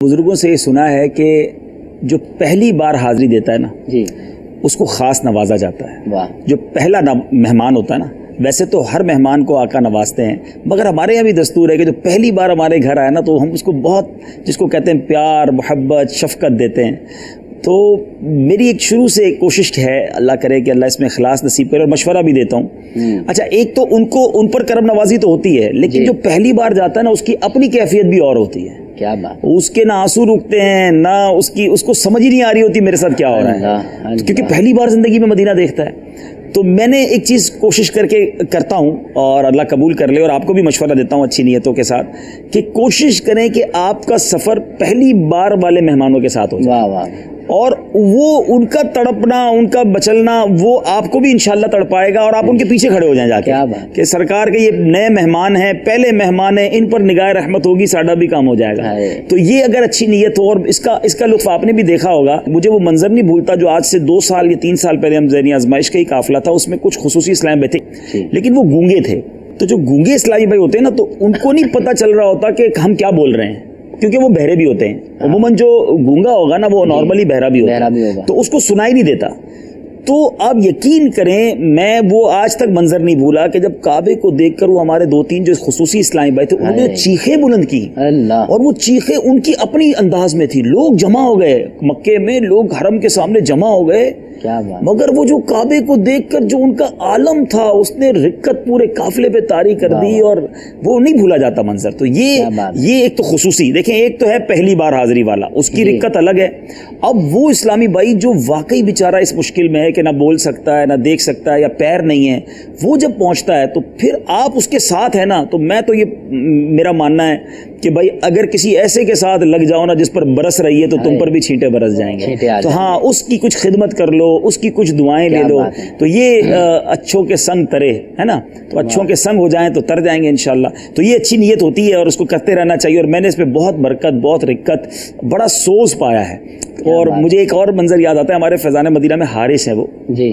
بزرگوں سے یہ سنا ہے کہ جو پہلی بار حاضری دیتا ہے نا جی اس کو خاص نوازا جاتا ہے۔ واہ، جو پہلا مہمان ہوتا ہے نا، ویسے تو ہر مہمان کو آقا نوازتے ہیں، مگر ہمارے یہاں بھی دستور ہے کہ جو پہلی بار ہمارے گھر آیا نا تو ہم اس کو بہت، جس کو کہتے ہیں پیار محبت شفقت دیتے ہیں۔ تو میری ایک شروع سے کوشش ہے، اللہ کرے کہ اللہ اس میں اخلاص نصیب کرے، اور مشورہ بھی دیتا ہوں۔ اچھا، ایک تو ان پر کرم نوازی تو ہوتی ہے، لیکن جو پہلی بار جاتا ہے نا اس کی اپنی کیفیت بھی اور ہوتی ہے۔ کیا بات، اس کے نہ آنسو رکتے ہیں، نہ اس کو سمجھ ہی نہیں آ رہی ہوتی میرے ساتھ کیا ہو رہا ہے، کیونکہ پہلی بار زندگی میں مدینہ دیکھتا ہے۔ تو میں نے ایک چیز کوشش کر کے کرتا ہوں، اور اللہ قبول کر لے، اور آپ کو بھی مشورہ دیتا ہوں اچھی نیتوں کے ساتھ، کہ کوشش کریں کہ آپ کا سفر پہلی بار والے مہمانوں کے ساتھ ہو جائے، واہ واہ، اور وہ ان کا تڑپنا، ان کا بچلنا، وہ آپ کو بھی انشاءاللہ تڑپائے گا، اور آپ ان کے پیچھے کھڑے ہو جائیں جا کے کہ سرکار کے یہ نئے مہمان ہیں، پہلے مہمان ہیں، ان پر نگاہ رحمت ہوگی، ساڈا بھی کام ہو جائے گا۔ تو یہ اگر اچھی نیت ہو، اور اس کا لطف آپ نے بھی دیکھا ہوگا، مجھے وہ منظر نہیں بھولتا جو آج سے 2 سال یا 3 سال پہلے ہم ذہنی آزمائش کا ہی قافلہ تھا، اس میں کچھ خصوصی اسلامی بھائی تھے، لیکن وہ گونگے تھے۔ تو جو گونگے اسلامی بھائی ہوتے ہیں نا، تو ان کو نہیں پتہ چل رہا ہوتا کہ ہم کیا بول رہے ہیں، کیونکہ وہ بہرے بھی ہوتے ہیں۔ عموماً جو گونگا ہوگا نا وہ نارملی بہرا بھی ہوتا ہے، تو اس کو سنائی نہیں دیتا۔ تو آپ یقین کریں، میں وہ آج تک منظر نہیں بھولا کہ جب کعبے کو دیکھ کر وہ ہمارے 2-3 جو خصوصی اسلامی بھائی تھے، انہوں نے چیخیں بلند کی، اور وہ چیخیں ان کی اپنی انداز میں تھی۔ لوگ جمع ہو گئے مکے میں، لوگ حرم کے سامنے جمع ہو گئے، مگر وہ جو کعبے کو دیکھ کر جو ان کا عالم تھا، اس نے رکت پورے قافلے پہ طاری کر دی، اور وہ نہیں بھولا جاتا منظر۔ تو یہ ایک تو خصوصی دیکھیں، ایک تو ہے پہلی بار حاضری والا، اس کی رکت الگ ہے۔ اب وہ اسلامی بھائی جو واقعی بیچارہ اس مشکل میں ہے کہ نہ بول سکتا ہے، نہ دیکھ سکتا ہے، یا پیر نہیں ہے، وہ جب پہنچتا ہے تو پھر آپ اس کے ساتھ ہیں نا، تو میں تو یہ میرا ماننا ہے کہ بھائی اگر کسی ایسے کے ساتھ لگ جاؤ نا جس پر برس رہی ہے، تو تم پر بھی چھینٹے برس جائیں گے۔ تو ہاں، اس کی کچھ خدمت کر لو، اس کی کچھ دعائیں لے لو، تو یہ اچھوں کے سنگ ترے ہے نا، تو اچھوں کے سنگ ہو جائیں تو تر جائیں گے انشاءاللہ۔ تو یہ اچھی نیت ہوتی ہے، اور اس کو کرتے رہنا چاہیے، اور میں نے اس پہ بہت برکت، بہت رکت، بڑا سوز پایا ہے۔ اور مجھے ایک اور منظر یاد آتا ہے، ہمارے فیضان مدینہ میں حارث ہیں وہ جی،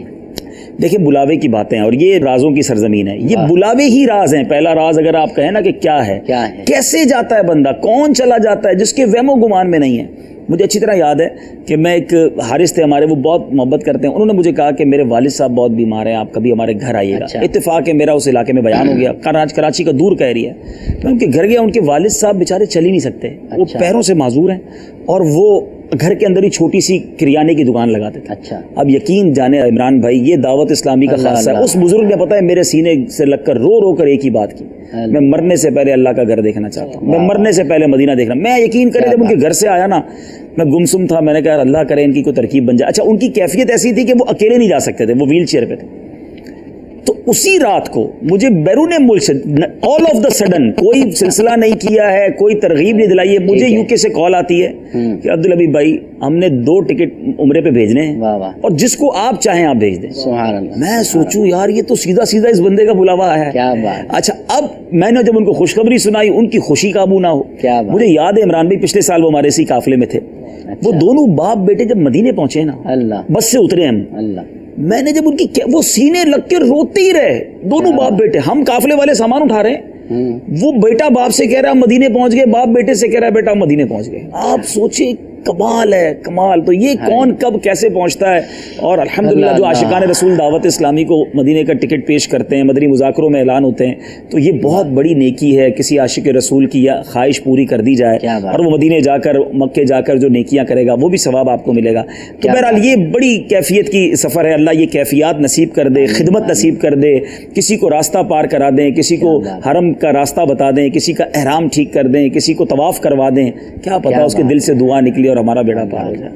دیکھیں بلاوے کی باتیں ہیں، اور یہ رازوں کی سرزمین ہے، یہ بلاوے ہی راز ہیں۔ پہلا راز اگر آپ کہیں نا کہ کیا ہے، کیسے جاتا ہے بندہ، کون چلا جاتا ہے جس کے وہم و گمان میں نہیں ہے۔ مجھے اچھی طرح یاد ہے کہ میں ایک حارث تھے ہمارے، وہ بہت محبت کرتے ہیں، انہوں نے مجھے کہا کہ میرے والد صاحب بہت بیمار ہیں، آپ کبھی ہمارے گھر آئیے گا۔ اتفاق ہے میرا اس علاقے میں بیان ہو گیا، کراچی کا دور کا ایریا ہے۔ میں ان کے گھر گیا، ان کے والد صاحب بیچارے چل ہی نہیں سکتے، وہ پیروں سے معذور ہیں، اور وہ گھر کے اندر ہی چھوٹی سی کریانے کی دکان لگاتے تھے۔ اب یقین جانے عمران بھائی، یہ دعوت اسلامی کا خاصہ ہے۔ اس بزرگ نے پتہ ہے میرے سینے سے لگ کر رو کر ایک ہی بات کی، میں مرنے سے پہلے اللہ کا گھر دیکھنا چاہتا ہوں، میں مرنے سے پہلے مدینہ دیکھنا۔ میں یقین کرے جب ان کے گھر سے آیا نا، میں گمسم تھا، میں نے کہا اللہ کرے ان کی کوئی ترکیب بن جائے۔ اچھا، ان کی کیفیت ایسی تھی کہ وہ اکیلے نہیں جا سکتے تھے، وہ ویل چیئر پہ تھے۔ تو اسی رات کو مجھے بیرون ملک سے آل آف دا سڈن، کوئی سلسلہ نہیں کیا ہے، کوئی ترغیب نہیں دلائی ہے، مجھے یو کے سے کال آتی ہے کہ عبدالحبیب بھائی ہم نے 2 ٹکٹ عمرے پہ بھیجنے ہیں، اور جس کو آپ چاہیں آپ بھیج دیں۔ میں سوچوں یار یہ تو سیدھا اس بندے کا بلاوا آیا ہے۔ اچھا، اب میں نے جب ان کو خوشخبری سنائی، ان کی خوشی قابو نہ ہو۔ مجھے یاد ہے عمران بھائی پچھلے سال وہ ہمارے اسی قافلے میں تھے، وہ دونوں باپ بیٹے جب مدینے پہنچے نا، بس سے اترے ہم، میں نے جب ان کی وہ سینے لگ کے روتے ہی رہے، دونوں باپ بیٹے، ہم قافلے والے سامان اٹھا رہے ہیں، وہ بیٹا باپ سے کہہ رہا ہے مدینے پہنچ گئے، باپ بیٹے سے کہہ رہا ہے بیٹا مدینے پہنچ گئے۔ آپ سوچیں، کمال ہے، کمال۔ تو یہ کون کب کیسے پہنچتا ہے، اور الحمدللہ جو عاشقان رسول دعوت اسلامی کو مدینے کا ٹکٹ پیش کرتے ہیں، مدنی مذاکروں میں اعلان ہوتے ہیں، تو یہ بہت بڑی نیکی ہے، کسی عاشق رسول کی خواہش پوری کر دی جائے، اور وہ مدینے جا کر، مکے جا کر جو نیکیاں کرے گا وہ بھی ثواب آپ کو ملے گا۔ تو بہرحال یہ بڑی کیفیت کی سفر ہے، اللہ یہ کیفیات نصیب کر دے، خدمت نصیب کر دے، کسی کو راستہ پار کرا دیں، کسی کو حرم کا راستہ بتا دیں، کسی کا احرام ٹھیک کر دیں، کسی کو طواف کروا دیں، کیا پتہ اس کے دل سے دعا نکلی اور ہمارا بیڑا پار ہو جائے۔